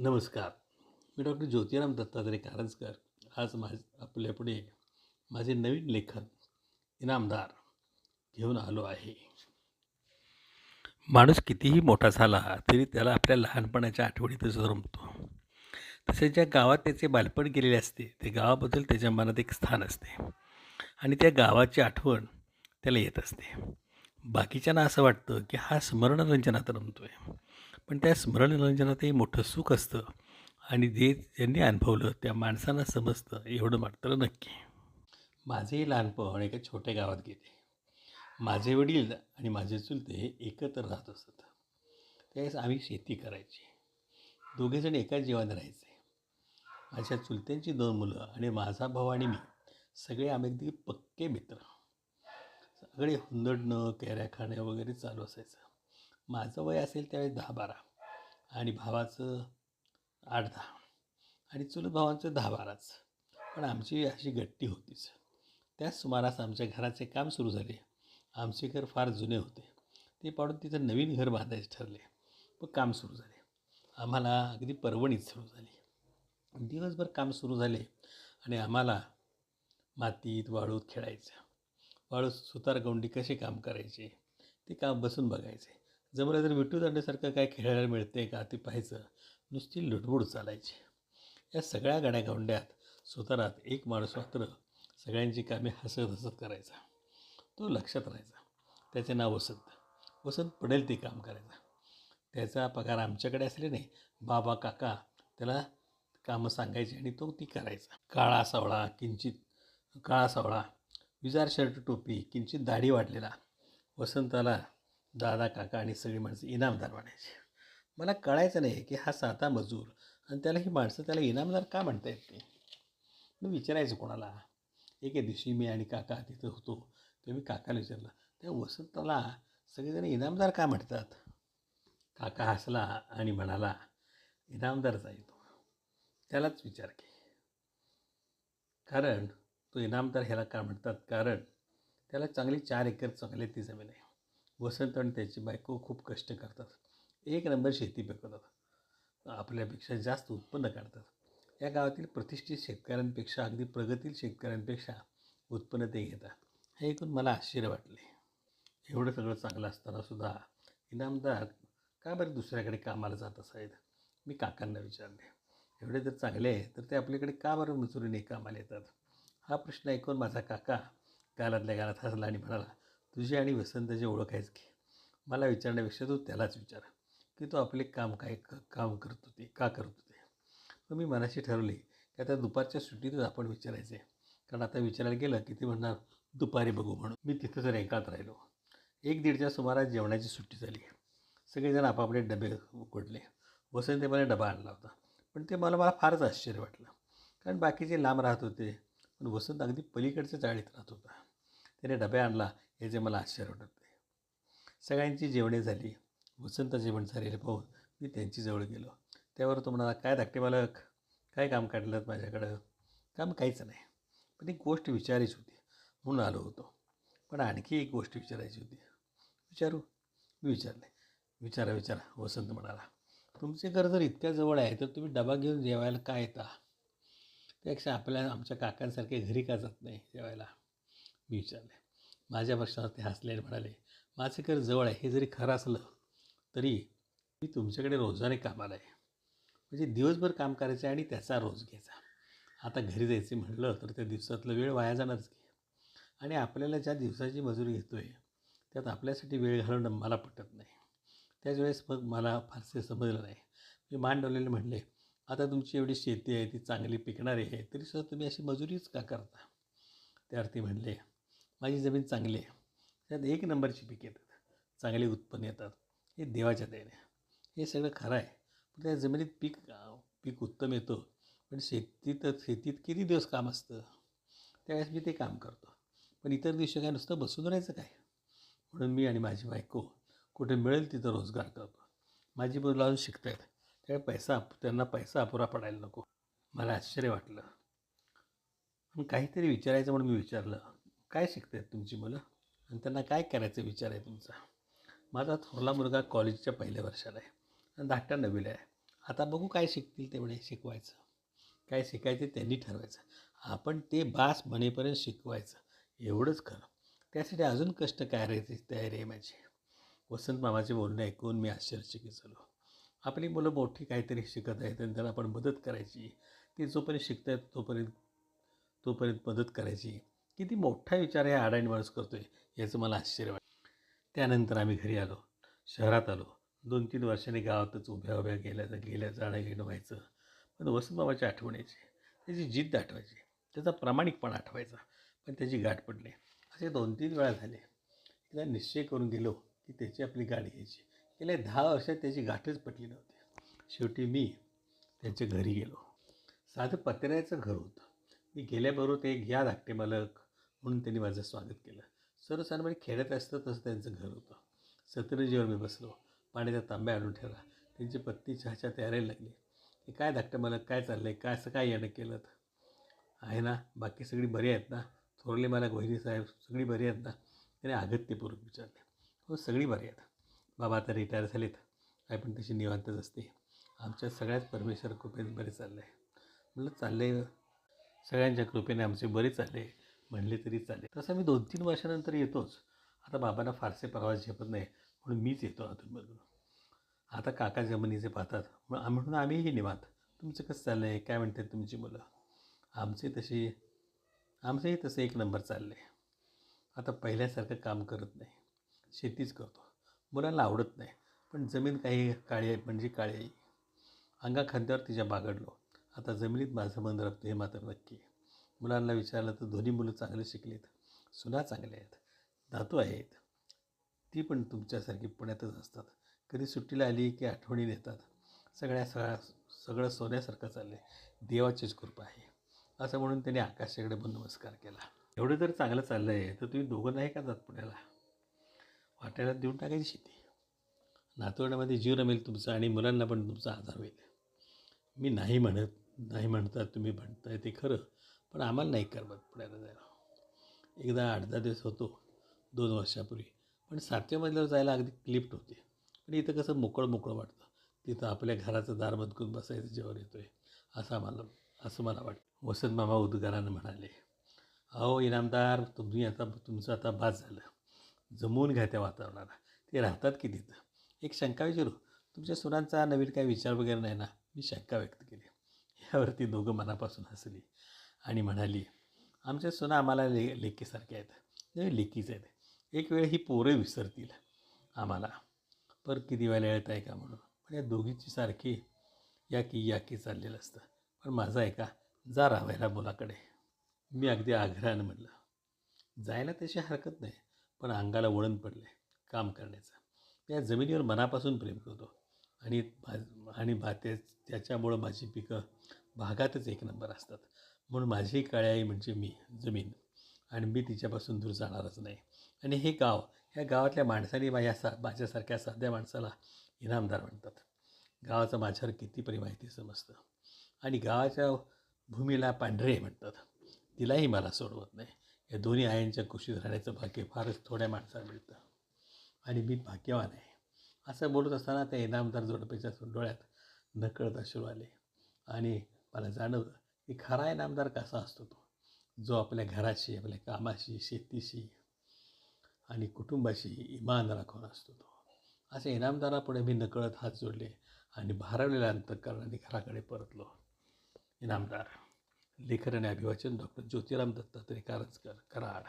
नमस्कार. मी डॉक्टर ज्योतिराम दत्तात्रय कारंजकर. आज आपल्यापुढे माझे नवीन लेखन इनामदार घेऊन आलो आहे. माणूस कितीही मोठा झाला तरी त्याला आपल्या लहानपणाच्या आठवणीतच रमतो. तसेच ज्या गावात त्याचे बालपण गेलेले असते ते गावाबद्दल त्याच्या मनात एक स्थान असते आणि त्या गावाची आठवण त्याला येत असते. बाकीच्यांना असं वाटतं की हा स्मरणरंजनात रमतो आहे, पण त्या स्मरणरंजनातही मोठं सुख असतं आणि जे ज्यांनी अनुभवलं त्या माणसांना समजतं एवढं मात्र नक्की. माझेही लहानपण एका छोट्या गावात गेले. माझे वडील आणि माझे चुलते एकत्र राहत असत. त्यावेळेस आम्ही शेती करायची. दोघेजण एकाच जीवाने राहायचे. माझ्या चुलत्यांची 2 मुलं आणि माझा भाऊ आणि मी सगळे आम्ही अगदी पक्के मित्र. सगळे हुंदडणं, कैऱ्या खाणं वगैरे चालू असायचं. माझं वय असेल त्यावेळेस 10-12 आणि भावाचं 8-10 आणि चुलत भावांचं 10-12च. पण आमची अशी गट्टी होतीच. त्याच सुमारास आमच्या घराचे काम सुरू झाले. आमचे घर फार जुने होते. ते पाडून तिथं नवीन घर बांधायचे ठरले. मग काम सुरू झाले. आम्हाला अगदी पर्वणीच सुरू झाली. दिवसभर काम सुरू झाले आणि आम्हाला मातीत वाळूत खेळायचं. वाळूत सुतारगौंडी कसे काम करायचे ते काम बसून बघायचे. जमलं तर विट्टूदांडूसारखं काय खेळायला मिळते का ते पाहायचं. नुसती लुडबुड चालायची. या सगळ्या गड्यागोंड्यात सुतारात एक माणूस मात्र सगळ्यांची कामे हसत हसत करायचा. तो लक्षात राहायचा. त्याचे नाव वसंत. वसंत पडेल ते काम करायचा. त्याचा पगार आमच्याकडे असल्याने बाबा काका त्याला कामं सांगायची आणि तो ती करायचा. काळा सावळा विजार शर्ट टोपी किंचित दाढी वाढलेला वसंताला दादा काका आणि सगळी माणसं इनामदार म्हणायची. मला कळायचं नाही की हा साधा मजूर आणि त्याला ही माणसं त्याला इनामदार का म्हणता येत नाही. मी विचारायचं कोणाला. एके दिवशी मी आणि काका तिथं होतो तेव्हा मी काकाला विचारलं, त्या वसंताला सगळेजण इनामदार का म्हणतात. काका हसला आणि म्हणाला, इनामदारच आहे तो, त्यालाच विचार की. कारण तो इनामदार ह्याला का म्हणतात, कारण त्याला चांगली 4 एकर चांगल्यातली जमीन आहे. वसंत आणि त्याची बायको खूप कष्ट करतात. 1 नंबर शेती पिकवतात. आपल्यापेक्षा जास्त उत्पन्न काढतात. या गावातील प्रतिष्ठित शेतकऱ्यांपेक्षा अगदी प्रगतील शेतकऱ्यांपेक्षा उत्पन्न ते घेतात. हे ऐकून मला आश्चर्य वाटले. एवढं सगळं चांगलं असताना सुद्धा इनामदार का बरं दुसऱ्याकडे कामाला जात असावेत. मी काकांना विचारले. एवढे जर चांगले आहे तर ते आपल्याकडे का बरं मजुरीने कामाला येतात. हा प्रश्न ऐकून माझा काका गालातल्या गालात हसला आणि म्हणाला, तुझी आणि वसंताची ओळख आहेच की. मला विचारण्यापेक्षा तू त्यालाच विचार की तो आपले काम काम करत होते का करत होते. मग मी मनाशी ठरवले की आता दुपारच्या सुट्टीतच आपण विचारायचे. कारण आता विचारायला गेलं की ते म्हणणार दुपारी बघू म्हणून. मी तिथंच रेंगाळत राहिलो. 1-1:30च्या सुमारास जेवणाची सुट्टी झाली. सगळेजण आपापले डबे उघडले. वसंतने मला डबा आणला होता. पण ते मला फारच आश्चर्य वाटलं. कारण बाकीचे लांब राहत होते, पण वसंत अगदी पलीकडच्या चाळीत राहत होता. त्याने डबा आणला याचे मला आश्चर्य वाटत नाही. सगळ्यांची जेवणे झाली. वसंत जेवण झालेलं पाहून मी त्यांची जवळ गेलो. त्यावर तो म्हणाला, काय धाकटे मालक, काय काम काढलं माझ्याकडं. काम काहीच नाही, पण एक गोष्ट विचारायची होती म्हणून आलो होतो. पण आणखी एक गोष्ट विचारायची होती. विचारू. मी विचारले. विचारा वसंत म्हणाला. तुमचे घर जर इतक्या जवळ आहे तर तुम्ही डबा घेऊन जेवायला का येता. त्यापेक्षा आमच्या काकांसारखे घरी का जात नाही जेवायला. मी विचारले. माझ्या प्रश्नावर ते हसले आणि म्हणाले, माझं घर जवळ आहे हे जरी खरं असलं तरी मी तुमच्याकडे रोजाने कामाला आहे. म्हणजे दिवसभर काम करायचं आणि त्याचा रोज घ्यायचा. आता घरी जायचे म्हटलं तर त्या दिवसातलं वेळ वाया जाणारच की. आणि आपल्याला ज्या दिवसाची मजुरी घेतो आहे त्यात आपल्यासाठी वेळ घालवणं मला पटत नाही. त्याच वेळेस मग मला फारसे समजलं नाही. मी मान डोललेले म्हणले, आता तुमची एवढी शेती आहे ती चांगली पिकणारी आहे तरीसुद्धा तुम्ही अशी मजुरीच का करता. त्यावरती म्हणले, माझी जमीन चांगली आहे. त्यात 1 नंबरची पीक येतात, चांगले उत्पन्न येतात. हे देवाच्या दयेने. हे सगळं खरं आहे. पण त्या जमिनीत पीक उत्तम येतं. पण शेतीत किती दिवस काम असतं. त्यावेळेस मी ते काम करतो. पण इतर दिवशी काय नुसतं बसून राहायचं काय. म्हणून मी आणि माझी बायको कुठे मिळेल तिथं रोजगार करतो. माझी मुलं अजून शिकत आहेत. त्यामुळे त्यांना पैसा अपुरा पडायला नको. मला आश्चर्य वाटलं. पण काहीतरी विचारायचं म्हणून मी विचारलं, काय शिकत आहेत तुमची मुलं आणि त्यांना काय करायचं विचार आहे तुमचा. माझा थोरला मुलगा कॉलेजच्या 1ल्या वर्षाला आहे आणि धाकटा 9वीला आहे. आता बघू काय शिकतील तेवढे शिकवायचं. काय शिकायचे त्यांनी ठरवायचं. आपण ते बास बनेपर्यंत शिकवायचं एवढंच खरं. त्यासाठी अजून कष्ट करायची तयारी आहे माझी. वसंत मामाचे बोलणे ऐकून मी आश्चर्यचकित झालो. आपली मुलं मोठी काहीतरी शिकत आहेत आणि त्यांना आपण मदत करायची. ती जोपर्यंत शिकत आहेत तोपर्यंत मदत करायची. किती मोठा विचार या अडाणी माणूस करतो आहे याचं मला आश्चर्य वाटतं. त्यानंतर आम्ही घरी आलो. शहरात आलो. 2-3 वर्षांनी गावातच उभ्या गेल्या जाणं येणं व्हायचं. पण वसंतबाबाची आठवण यायची. त्याची जिद्द आठवायची. त्याचा प्रामाणिकपणा आठवायचा. पण त्याची गाठ पडली. असे 2-3 वेळा झाले. एकदा निश्चय करून गेलो की त्याची आपली गाडी घ्यायची. गेल्या 10 वर्षात त्याची गाठच पडली नव्हती. शेवटी मी त्यांच्या घरी गेलो. साधं पत्र्याचं घर होतं. मी गेल्याबरोबर ते घ्या धाकटे मालक म्हणून त्यांनी माझं स्वागत केलं. सर्वसाधारण खेड्यात असतं तसं त्यांचं घर होतं. सतरंजीवर मी बसलो. पाण्याचा तांब्या आणून ठेवला. त्यांची पत्नी चहाच्या तयारीला लागली. की काय धाकटे मालक काय चाललं आहे काय असं काय येणं केलं आहे ना बाकी सगळी बरी आहेत ना थोरले मालक वहिनीसाहेब सगळी बरी आहेत ना त्याने अगत्यपूर्वक विचारले. हो सगळी बरी आहेत. बाबा आता रिटायर झालेत. काय पण तशी निवांतच असते. आमच्या सगळ्याच परमेश्वर कृपेने बरे चाललं आहे. म्हणलं चाललं सगळ्यांच्या कृपेने आमचे बरे चालले म्हणले तरी चालेल. तसं मी 2-3 वर्षानंतर येतोच. आता बाबांना फारसे प्रवास झेपत नाही म्हणून मीच येतो अधूनमधून. आता काका जमिनीचे पाहतात म्हणून आम्हीही निवांत. तुमचं कसं चाललं आहे काय म्हणतात तुमची मुलं? आमचंही तसं एक नंबर चाललं आहे. आता पहिल्यासारखं काम करत नाही. शेतीच करतो. मुलांना आवडत नाही. पण जमीन काही काळी म्हणजे काळी आहे. अंगाखांद्यावर तिच्या बागडलो. आता जमिनीत माझं मन रमतं हे मात्र नक्की. मुलांना विचारलं तर दोन्ही मुलं चांगले शिकलेत. सुना चांगल्या आहेत. नातू आहेत. ती पण तुमच्यासारखी पुण्यातच असतात. कधी सुट्टीला आली की आठवणी येतात. सगळं सोन्यासारखं चाललं आहे. देवाचीच कृपा आहे असं म्हणून त्याने आकाशाकडे पण नमस्कार केला. एवढं जर चांगलं चाललं आहे तर तुम्ही दोघं नाही का जात पुण्याला? वाट्याला देऊन टाकायची शेती. नातवंडामध्ये जीव रमेल तुमचा आणि मुलांना पण तुमचा आधार होईल. मी नाही म्हणता तुम्ही म्हणताय ते खरं. पण आम्हाला नाही करमत पुण्याला जायला. एकदा 8-10 दिवस होतो 2 वर्षापूर्वी. पण 7व्या मजल्यावर जायला अगदी लिफ्ट होती. पण इथं कसं मोकळं वाटतं. तिथं आपल्या घराचं दार बंद बसायचं जेवण येतो आहे असं मला वाटतं. वसंत मामा उद्गारानं म्हणाले, अहो इनामदार तुमचं आता बास झालं. जमवून घ्या त्या वातावरणाला. ते राहतात की तिथं. एक शंका विचारू तुमच्या सुनांचा नवीन काही विचार वगैरे नाही ना? मी शंका व्यक्त केली. यावरती दोघं मनापासून हसली आणि म्हणाली, आमच्या सुना आम्हाला लेकीसारख्या आहेत. नाही लेकीच आहेत. एक वेळ ही पोरं विसरतील आम्हाला. पर किती वेळेला येत आहे का म्हणून. पण या दोघींची सारखी या की चाललेलं असतं. पण माझं ऐका जा राहायला मुलाकडे. मी अगदी आग्रहानं म्हटलं. जायला तशी हरकत नाही. पण अंगाला वळण पडलं आहे काम करण्याचं. त्या जमिनीवर मनापासून प्रेम करतो आणि त्याच्यामुळं माझी पिकं भागातच एक नंबर असतात. म्हणून माझी काळी आई म्हणजे मी जमीन आणि मी तिच्यापासून दूर जाणारच नाही. आणि हे गाव ह्या गावातल्या माणसांनी माझ्यासारख्या साध्या माणसाला इनामदार म्हणतात. गावाचं माझ्यावर किती प्रेम आहे ते समजतं. आणि गावाच्या भूमीला पांढरे म्हणतात. तिलाही मला सोडवत नाही. या दोन्ही आयांच्या कुशीत राहण्याचं भाग्य फारच थोड्या माणसाला मिळतं आणि मी भाग्यवान आहे. असं बोलत असताना त्या इनामदार जोडप्याच्या डोळ्यात नकळत अश्रू आले आणि मला जाणवलं की खरा इनामदार कसा असतो तो, जो आपल्या घराशी आपल्या कामाशी शेतीशी आणि कुटुंबाशी इमान राखून असतो तो. असे इनामदारापुढे मी नकळत हात जोडले आणि भारवलेल्या अंतःकरणाने घराकडे परतलो. इनामदार. लेखन आणि अभिवाचन डॉक्टर ज्योतिराम दत्तात्रय कारंजकर, कराड.